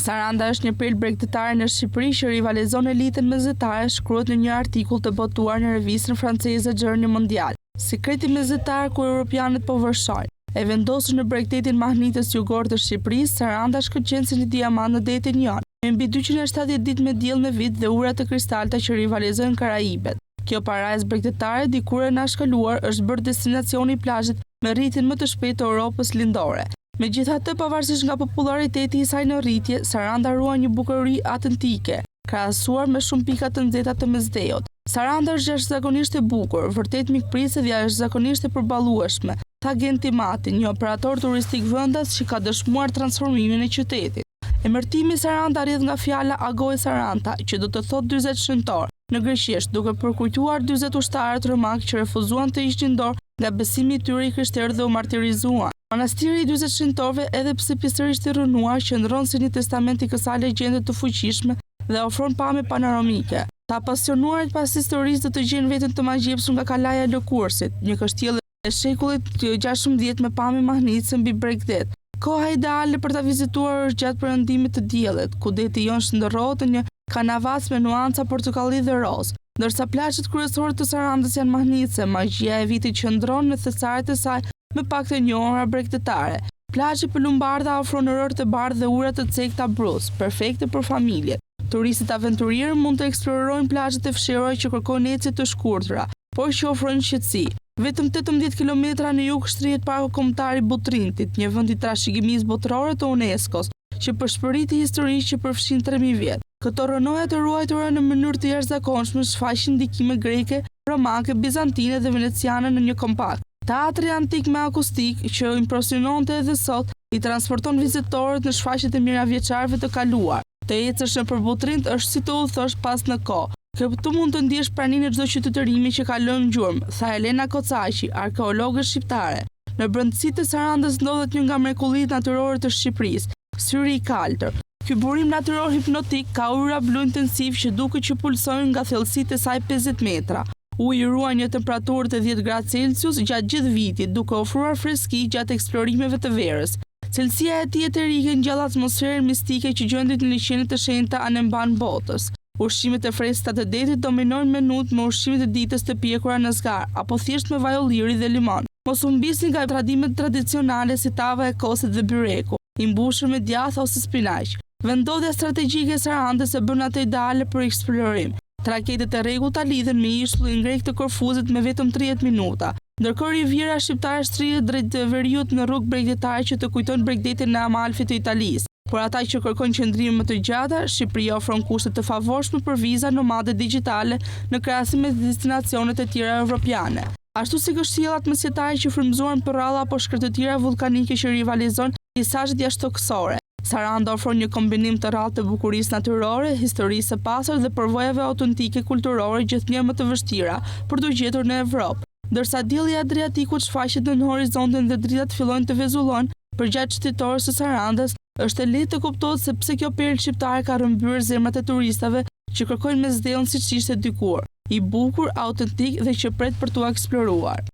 Saranda është një prill bregdetare në Shqipëri që rivalizon elitën mesjetare, shkruhet në një artikull të botuar në revistën franceze Journée Mondiale. Sekreti mesjetar ku europianët po vërshojnë. E vendosur në bregdetin mahnitës jugor të Shqipërisë, Saranda shkëlqen si një diamant në detin Jon, me mbi 270 ditë me diell në vit dhe ura të kristalta që rivalizojnë Karajibet. Kjo parajsë bregdetare dikur e nashkaluar është bërë destinacioni i plazhit me rritjen më të shpejtë të Europës lindore. Megjithatë, pavarësisht nga populariteti i saj në rritje, Saranda ruan një bukurëri autentike, krahasuar me shumë pika të nxehta të mesdheut. Saranda është jashtëzakonisht e bukur, vërtet mikpritëse dhe jashtëzakonisht e përballueshme, tha Genti Mati, një operator turistik vendas që ka dëshmuar transformimin e qytetit. Emërtimi Saranda rrjedh nga fjala Agoi Saranta, që do të thotë 40 shëntor, në greqisht, duke përkujtuar 40 ushtarët romak që refuzuan të ishin dorë nga besimi i tyre i krishterë dhe u martirizuan. Manastiri i 40 shëntorëve, edhe pse pjesërisht i rënuar, qëndron si një testament i kësaj legjende të fuqishme dhe ofron pamje panoramike. Ta pasionuarit pas historisë do të gjejnë veten të magjepsur nga kalaja e Lëkurësit, një kështjell e shekullit 16 me pamje mahnitëse mbi bregdet. Koha ideale për ta vizituar është gjatë perëndimit të diellit, ku deti Jon shndërrohet në një kanavas me nuanca portokalli dhe roz. Ndërsa plazhet kryesore të Sarandës janë mahnitëse, magjia e vitit qëndron në thesaret e saj me pak të njohura bregdetare. Plazhi Pëlumbardha ofron rërë të bardhë dhe ura të cekta brus, perfekte për familjet. Turistët aventurierë mund të eksplorojnë plazhet e fshehura që kërkojnë ecje të shkurtra, por që ofrojnë qetësi. Vetëm 18 kilometra në jug shtrihet Parku Kombëtar i Butrintit, një vend i trashëgimisë botërore të UNESCO-s, që përshpëriti historisë që përfshin 3000 vjet. Këto rënoja të ruajtura në mënyrë të jashtëzakonshme shfaqin ndikime greke, romake, bizantine dhe veneciane në një kompakt. Teatri antik me akustik, që impresiononte edhe sot, i transporton vizitorët në shfaqjet e mirëvjeçarëve të kaluar. Të ecësh nëpër Butrint është si të udhëtosh pas në kohë. Këtu mund të ndjesh praninë e çdo qytetërimi që kalon në gjurmë, tha Elena Kocaqi, arkeologe shqiptare. Në brendësitë e Sarandës ndodhet një nga mrekullitë natyrore të Shqipërisë, syri i kaltër. Ky burim natyror hipnotik ka ujëra blu intensiv që duket që pulsojnë nga thellësitë e saj 50 metra. Uji ruan një temperaturë të 10 gradë Celsius gjatë gjithë vitit, duke ofruar freski gjatë eksplorimeve të verës. Cilësia e tij eterike ngjall atmosferën mistike që gjendet në liçenet e shenjta anë mban botës. Ushqimet e freskëta të detit dominojnë menut me ushqimet e ditës të pjekura në zgar, apo thjesht me vaj ulliri dhe limon. Mos u mbisni nga tradimet tradicionale si tava e kosit dhe byreku, i mbushur me djathë ose spinaq. Vendodhja strategjike e Sarandës e bën atë ideale për eksplorim. Traketet e rregullta lidhen me ishullin grek të Korfuzit me vetëm 30 minuta. Ndërkohë riviera shqiptare shtrihet drejt veriut në rrugë bregdetare që të kujton bregdetin e Amalfit të Italisë. Por ata që kërkojnë qëndrime më të gjata, Shqipëria ofron kushte të favorshme për viza nomade digjitale në krahasim me destinacionet e tjera evropiane. Ashtu si kështjellat mesjetare që frymëzohen për rralla apo shkretëtira vulkanike që rivalizojnë peizazhet jashtëtoksore. Saranda ofron një kombinim të rrallë të bukurisë natyrore, historisë së pasur dhe përvojave autentike kulturore gjithnjë më të vështira për t'u gjetur në Evropë. Ndërsa dielli i Adriatikut shfaqet në horizontin dhe dritat fillojnë të vezullojnë përgjatë qytetorës së Sarandës, është e lehtë të kuptohet se pse kjo perlë shqiptare ka rrëmbyer zemrat e turistëve që kërkojnë mesdheun siç ishte dikur, i bukur, autentik dhe që pret për t'u eksploruar.